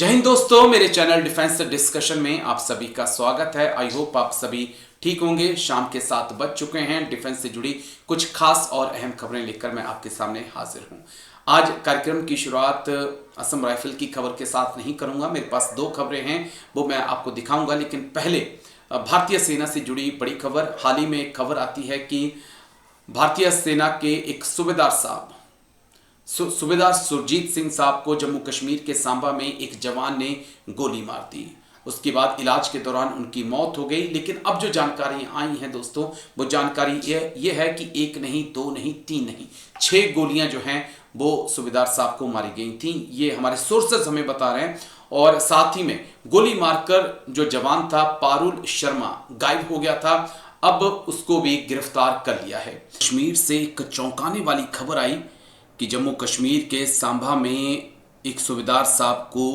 जय हिंद दोस्तों, मेरे चैनल डिफेंस डिस्कशन में आप सभी का स्वागत है। आई होप आप सभी ठीक होंगे। शाम के 7 बज चुके हैं। डिफेंस से जुड़ी कुछ खास और अहम खबरें लेकर मैं आपके सामने हाजिर हूं। आज कार्यक्रम की शुरुआत असम राइफल की खबर के साथ नहीं करूंगा। मेरे पास 2 खबरें हैं, वो मैं आपको दिखाऊंगा। लेकिन पहले भारतीय सेना से जुड़ी बड़ी खबर। हाल ही में एक खबर आती है कि भारतीय सेना के एक सूबेदार सुरजीत सिंह साहब को जम्मू कश्मीर के सांबा में एक जवान ने गोली मार दी। उसके बाद इलाज के दौरान उनकी मौत हो गई। लेकिन अब जो जानकारी आई हैं दोस्तों, वो जानकारी ये है कि 1 नहीं, 2 नहीं, 3 नहीं, 6 गोलियां जो हैं वो सूबेदार साहब को मारी गई थी। ये हमारे सोर्सेज हमें बता रहे हैं। और साथ ही में गोली मारकर जो जवान था पारुल शर्मा गायब हो गया था। अब उसको भी गिरफ्तार कर लिया है। कश्मीर से एक चौंकाने वाली खबर आई कि जम्मू कश्मीर के सांबा में एक सूबेदार साहब को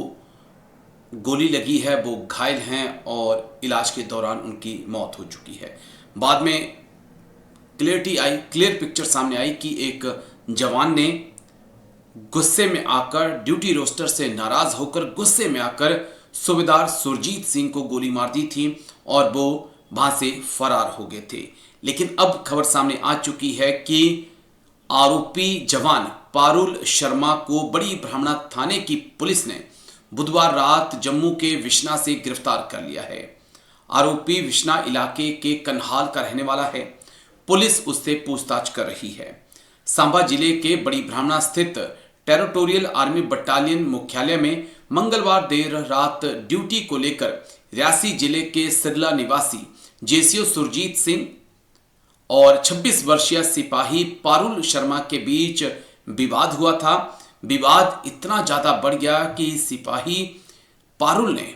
गोली लगी है, वो घायल हैं और इलाज के दौरान उनकी मौत हो चुकी है। बाद में क्लियर पिक्चर सामने आई कि एक जवान ने गुस्से में आकर, ड्यूटी रोस्टर से नाराज होकर गुस्से में आकर सूबेदार सुरजीत सिंह को गोली मार दी थी और वो वहां से फरार हो गए थे। लेकिन अब खबर सामने आ चुकी है कि आरोपी जवान पारुल शर्मा को बड़ी ब्राह्मणा थाने की पुलिस ने बुधवार रात जम्मू के विश्ना से गिरफ्तार कर लिया है। आरोपी विश्ना इलाके के कन्हाल का रहने वाला है। पुलिस उससे पूछताछ कर रही है। सांबा जिले के बड़ी ब्राह्मणा स्थित टेरिटोरियल आर्मी बटालियन मुख्यालय में मंगलवार देर रात ड्यूटी को लेकर रियासी जिले के सिरला निवासी जेसीओ सुरजीत सिंह और 26 वर्षीय सिपाही पारुल शर्मा के बीच विवाद हुआ था। विवाद इतना ज्यादा बढ़ गया कि सिपाही पारुल ने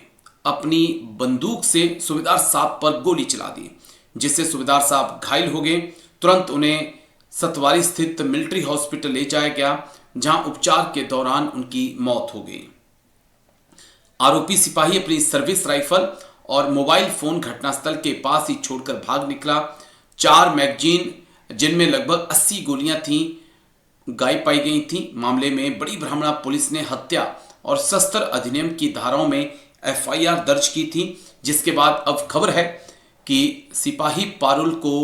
अपनी बंदूक से सूबेदार साहब पर गोली चला दी, जिससे सूबेदार साहब घायल हो गए। तुरंत उन्हें सतवारी स्थित मिलिट्री हॉस्पिटल ले जाया गया, जहां उपचार के दौरान उनकी मौत हो गई। आरोपी सिपाही अपनी सर्विस राइफल और मोबाइल फोन घटनास्थल के पास ही छोड़कर भाग निकला। 4 मैगजीन, जिनमें लगभग 80 गोलियां थीं, गायब पाई गई थी। मामले में बड़ी ब्राह्मणा पुलिस ने हत्या और शस्त्र अधिनियम की धाराओं में एफआईआर दर्ज की थी, जिसके बाद अब खबर है कि सिपाही पारुल को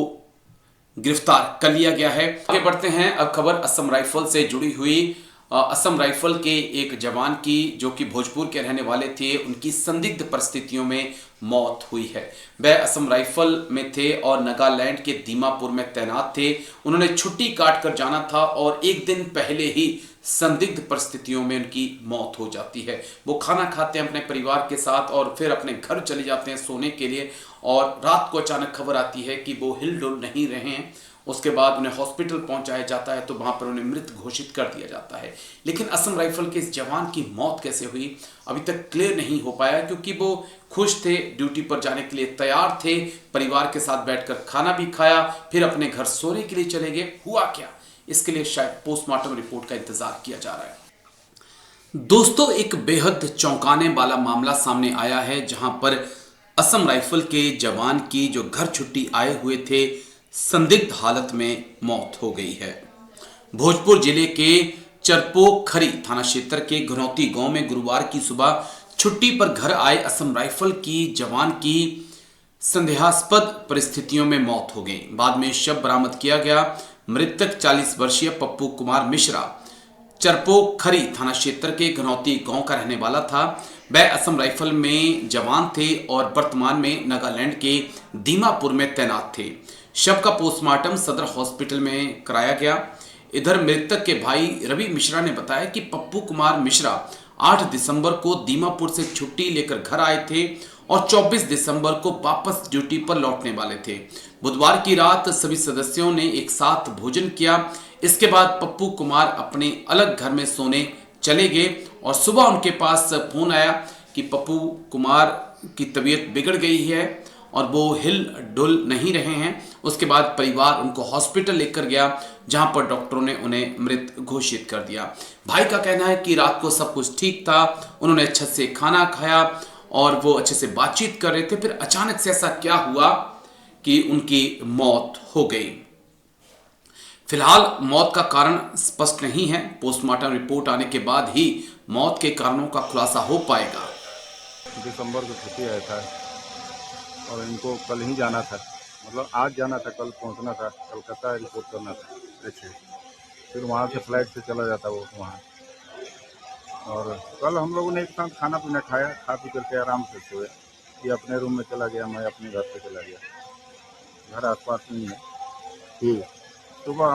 गिरफ्तार कर लिया गया है। आगे बढ़ते हैं। अब खबर असम राइफल से जुड़ी हुई। असम राइफल के एक जवान की, जो कि भोजपुर के रहने वाले थे, उनकी संदिग्ध परिस्थितियों में मौत हुई है। वह असम राइफल में थे और नागालैंड के दीमापुर में तैनात थे। उन्होंने छुट्टी काट कर जाना था और 1 दिन पहले ही संदिग्ध परिस्थितियों में उनकी मौत हो जाती है। वो खाना खाते हैं अपने परिवार के साथ और फिर अपने घर चले जाते हैं सोने के लिए, और रात को अचानक खबर आती है कि वो हिलडुल नहीं रहे हैं। उसके बाद उन्हें हॉस्पिटल पहुंचाया जाता है तो वहां पर उन्हें मृत घोषित कर दिया जाता है। लेकिन असम राइफल के इस जवान की मौत कैसे हुई अभी तक क्लियर नहीं हो पाया, क्योंकि वो खुश थे, ड्यूटी पर जाने के लिए तैयार थे, परिवार के साथ बैठकर खाना भी खाया, फिर अपने घर सोने के लिए चले गए। हुआ क्या, इसके लिए शायद पोस्टमार्टम रिपोर्ट का इंतजार किया जा रहा है। दोस्तों, एक बेहद चौंकाने वाला मामला सामने आया है, जहां पर असम राइफल के जवान की, जो घर छुट्टी आए हुए थे, संदिग्ध हालत में मौत हो गई है। भोजपुर जिले के चरपोखरी थाना क्षेत्र के घनौती गांव में गुरुवार की सुबह छुट्टी पर घर आए असम राइफल की जवान की संदेहास्पद परिस्थितियों में मौत हो गई। बाद में शव बरामद किया गया। मृतक 40 वर्षीय पप्पू कुमार मिश्रा चरपोखरी थाना क्षेत्र के घनौती गांव का रहने वाला था। वह असम राइफल में जवान थे और वर्तमान में नागालैंड के दीमापुर में तैनात थे। शव का पोस्टमार्टम सदर हॉस्पिटल में कराया गया। इधर मृतक के भाई रवि मिश्रा ने बताया कि पप्पू कुमार मिश्रा 8 दिसंबर को दीमापुर से छुट्टी लेकर घर आए थे और 24 दिसंबर को वापस ड्यूटी पर लौटने वाले थे। बुधवार की रात सभी सदस्यों ने एक साथ भोजन किया। इसके बाद पप्पू कुमार अपने अलग घर में सोने चले गए और सुबह उनके पास फोन आया कि पप्पू कुमार की तबीयत बिगड़ गई है और वो हिल डुल नहीं रहे हैं। उसके बाद परिवार उनको हॉस्पिटल लेकर गया, जहां पर डॉक्टरों ने उन्हें मृत घोषित कर दिया। भाई का कहना है कि रात को सब कुछ ठीक था, उन्होंने अच्छे से खाना खाया और वो अच्छे से बातचीत कर रहे थे। फिर अचानक से ऐसा क्या हुआ कि उनकी मौत हो गई। फिलहाल मौत का कारण स्पष्ट नहीं है। पोस्टमार्टम रिपोर्ट आने के बाद ही मौत के कारणों का खुलासा हो पाएगा। दिसंबर को छुट्टी आया था और इनको कल ही जाना था, मतलब आज जाना था, कल पहुंचना था, कलकत्ता रिपोर्ट करना था। अच्छा, फिर वहाँ से फ्लाइट से चला जाता वो वहाँ। और कल हम लोगों ने एक साथ खाना पीना खाया, खा पी करके आराम से सोए। ये अपने रूम में चला गया, मैं अपने घर पे चला गया। घर आसपास में ही है। सुबह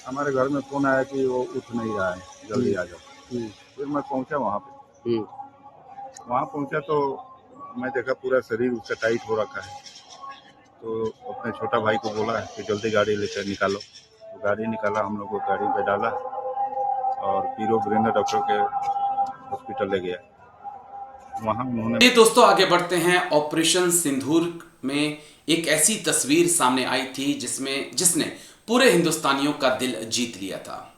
हमारे घर में फ़ोन आया कि वो उठ नहीं रहा है, जल्दी आ जाओ। फिर मैं पहुंचा वहाँ पे। वहाँ पहुंचा तो मैं देखा पूरा शरीर उसका टाइट हो रखा है। तो अपने छोटा भाई को बोला कि जल्दी गाड़ी लेकर निकालो। तो गाड़ी निकाला, हम लोग को गाड़ी पे डाला और पीरो वीरेंद्र डॉक्टर के हॉस्पिटल ले गया। वहाँ उन्होंने। ये दोस्तों आगे बढ़ते हैं। ऑपरेशन सिंदूर में एक ऐसी तस्वीर सामने आई थी जिसने पूरे हिंदुस्तानियों का दिल जीत लिया था,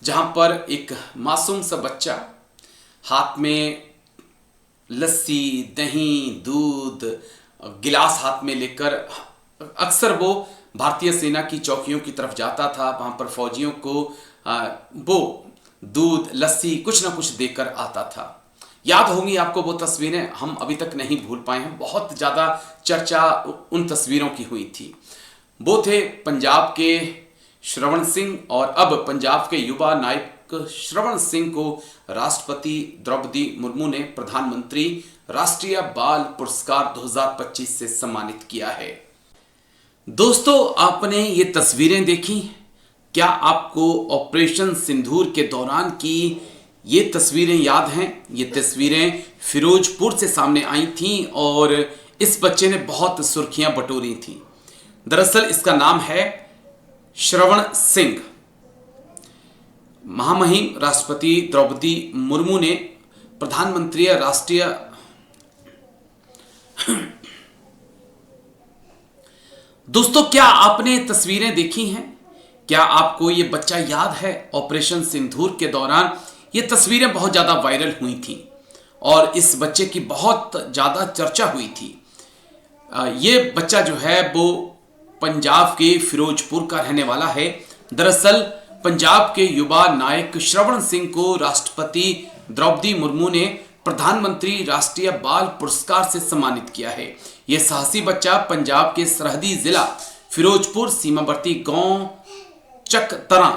जहां पर एक मासूम सा बच्चा हाथ में लस्सी, दही, दूध, गिलास हाथ में लेकर अक्सर वो भारतीय सेना की चौकियों की तरफ जाता था। वहां पर फौजियों को वो दूध, लस्सी कुछ ना कुछ देकर आता था। याद होंगी आपको वो तस्वीरें, हम अभी तक नहीं भूल पाए हैं। बहुत ज़्यादा चर्चा उन तस्वीरों की हुई थी। वो थे पंजाब के श्रवण सिंह, और अब पंजाब के युवा नायक श्रवण सिंह को राष्ट्रपति द्रौपदी मुर्मू ने प्रधानमंत्री राष्ट्रीय बाल पुरस्कार 2025 से सम्मानित किया है। दोस्तों, आपने ये तस्वीरें देखी? क्या आपको ऑपरेशन सिंदूर के दौरान की ये तस्वीरें याद हैं? ये तस्वीरें फिरोजपुर से सामने आई थीं और इस बच्चे ने बहुत सुर्खियां बटोरी थीं। दरअसल इसका नाम है श्रवण सिंह। महामहिम राष्ट्रपति द्रौपदी मुर्मू ने प्रधानमंत्री राष्ट्रीय दोस्तों, क्या आपने तस्वीरें देखी हैं? क्या आपको ये बच्चा याद है? ऑपरेशन सिंदूर के दौरान ये तस्वीरें बहुत ज़्यादा वायरल हुई थी और इस बच्चे की बहुत ज़्यादा चर्चा हुई थी। ये बच्चा जो है वो पंजाब के फिरोजपुर का रहने वाला है। दरअसल पंजाब के युवा नायक श्रवण सिंह को राष्ट्रपति द्रौपदी मुर्मू ने प्रधानमंत्री राष्ट्रीय बाल पुरस्कार से सम्मानित किया है। यह साहसी बच्चा पंजाब के सरहदी जिला फिरोजपुर सीमावर्ती गांव चकतरा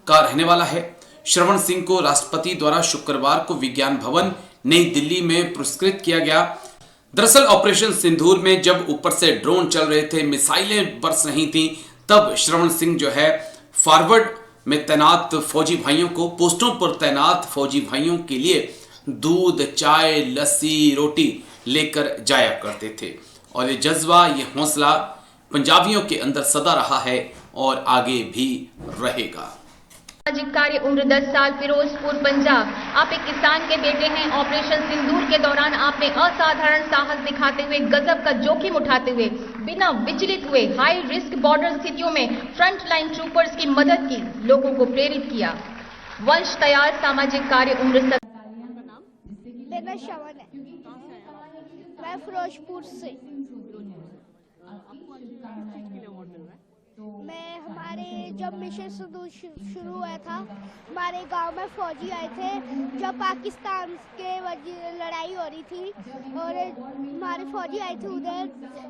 का रहने वाला है। श्रवण सिंह को राष्ट्रपति द्वारा शुक्रवार को विज्ञान भवन नई दिल्ली में पुरस्कृत किया गया। दरअसल ऑपरेशन सिंदूर में जब ऊपर से ड्रोन चल रहे थे, मिसाइलें बरस रही थी, तब श्रवण सिंह जो है फॉरवर्ड में तैनात फौजी भाइयों को, पोस्टों पर तैनात फौजी भाइयों के लिए दूध, चाय, लस्सी, रोटी लेकर जाया करते थे। और ये जज्बा, ये हौसला पंजाबियों के अंदर सदा रहा है और आगे भी रहेगा। सामाजिक कार्य, उम्र 10 साल, फिरोजपुर पंजाब। आप एक किसान के बेटे हैं। ऑपरेशन सिंदूर के दौरान आपने असाधारण साहस दिखाते हुए, गजब का जोखिम उठाते हुए, बिना विचलित हुए हाई रिस्क बॉर्डर स्थितियों में फ्रंट लाइन ट्रूपर्स की मदद की, लोगों को प्रेरित किया। वंश तैयार, सामाजिक कार्य, उम्र मेरा श्रवण है, मैं फिरोजपुर से। मैं हमारे जब मिशन सिंदूर शुरू हुआ था, हमारे गांव में फौजी आए थे जब पाकिस्तान के लड़ाई हो रही थी, और हमारे फौजी आए थे उधर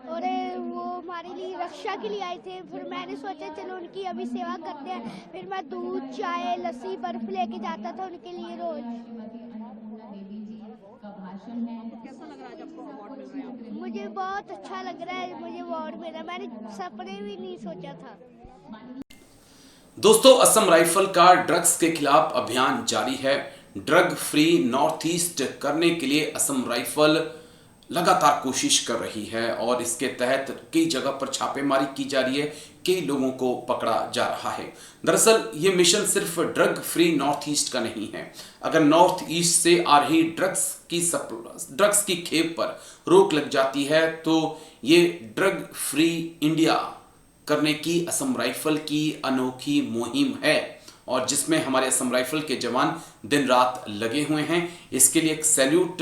और वो हमारे लिए रक्षा के लिए आए थे। फिर मैंने सोचा चलो उनकी अभी सेवा करते हैं। फिर मैं दूध, चाय, लस्सी, बर्फ लेके जाता था उनके लिए रोज। कैसा लग रहा है जब अवार्ड मिल रहा है? मुझे बहुत अच्छा लग रहा है, मुझे अवार्ड मिला, मैंने सपने भी नहीं सोचा था। दोस्तों, असम राइफल का ड्रग्स के खिलाफ अभियान जारी है। ड्रग फ्री नॉर्थ ईस्ट करने के लिए असम राइफल लगातार कोशिश कर रही है और इसके तहत कई जगह पर छापेमारी की जा रही है, कई लोगों को पकड़ा जा रहा है। दरअसल ये मिशन सिर्फ ड्रग फ्री नॉर्थ ईस्ट का नहीं है। अगर नॉर्थ ईस्ट से आ रही ड्रग्स की खेप पर रोक लग जाती है तो ये ड्रग फ्री इंडिया करने की असम राइफल की अनोखी मुहिम है और जिसमें हमारे असम राइफल के जवान दिन रात लगे हुए हैं। इसके लिए एक सैल्यूट,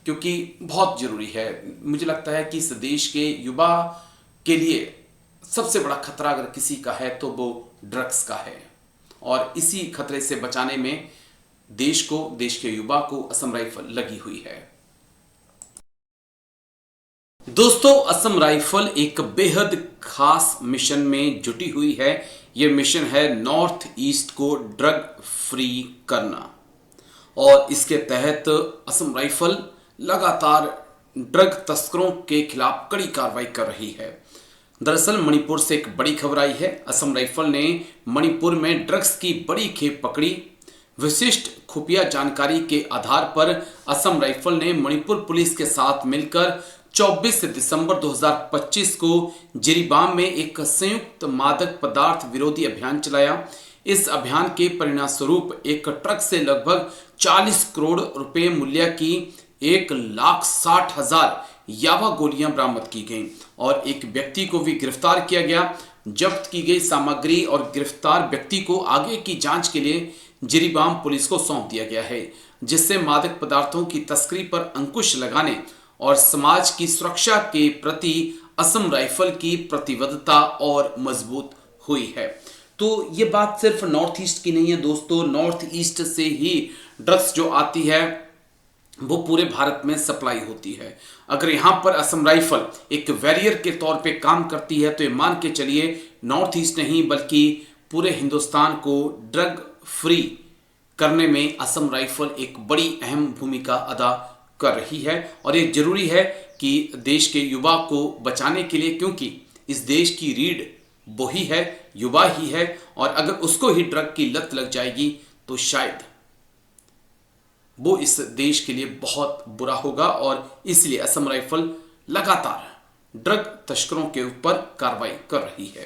क्योंकि बहुत जरूरी है। मुझे लगता है कि इस देश के युवा के लिए सबसे बड़ा खतरा अगर किसी का है तो वो ड्रग्स का है और इसी खतरे से बचाने में देश को, देश के युवा को असम राइफल लगी हुई है। दोस्तों, असम राइफल एक बेहद खास मिशन में जुटी हुई है। यह मिशन है नॉर्थ ईस्ट को ड्रग फ्री करना, और इसके तहत असम राइफल लगातार ड्रग तस्करों के खिलाफ कड़ी कार्रवाई कर रही है। दरअसल मणिपुर से एक बड़ी खबर आई है। असम राइफल ने मणिपुर में ड्रग्स की बड़ी खेप पकड़ी। विशिष्ट खुफिया जानकारी के आधार पर असम राइफल ने मणिपुर पुलिस के साथ मिलकर 24 दिसंबर 2025 को जिरीबाम में एक संयुक्त मादक पदार्थ विरोधी अभियान चलाया। इस अभियान के परिणामस्वरूप एक ट्रक से लगभग 40 करोड़ रुपए मूल्य की 1,60,000 याबा गोलियां बरामद की गईं और एक व्यक्ति को भी गिरफ्तार किया गया। जब्त की गई सामग्री और गिरफ्तार व्यक्ति को आगे की जांच के लिए जिरीबाम पुलिस को सौंप दिया गया है, जिससे मादक पदार्थों की तस्करी पर अंकुश लगाने और समाज की सुरक्षा के प्रति असम राइफल की प्रतिबद्धता और मजबूत हुई है। तो ये बात सिर्फ नॉर्थ ईस्ट की नहीं है दोस्तों, नॉर्थ ईस्ट से ही ड्रग्स जो आती है वो पूरे भारत में सप्लाई होती है। अगर यहाँ पर असम राइफल एक वैरियर के तौर पे काम करती है तो ये मान के चलिए नॉर्थ ईस्ट नहीं बल्कि पूरे हिंदुस्तान को ड्रग फ्री करने में असम राइफल एक बड़ी अहम भूमिका अदा कर रही है। और ये जरूरी है कि देश के युवा को बचाने के लिए, क्योंकि इस देश की रीढ़ वही है, युवा ही है, और अगर उसको ही ड्रग की लत लग जाएगी तो शायद वो इस देश के लिए बहुत बुरा होगा। और इसलिए असम राइफल लगातार ड्रग तस्करों के ऊपर कार्रवाई कर रही है।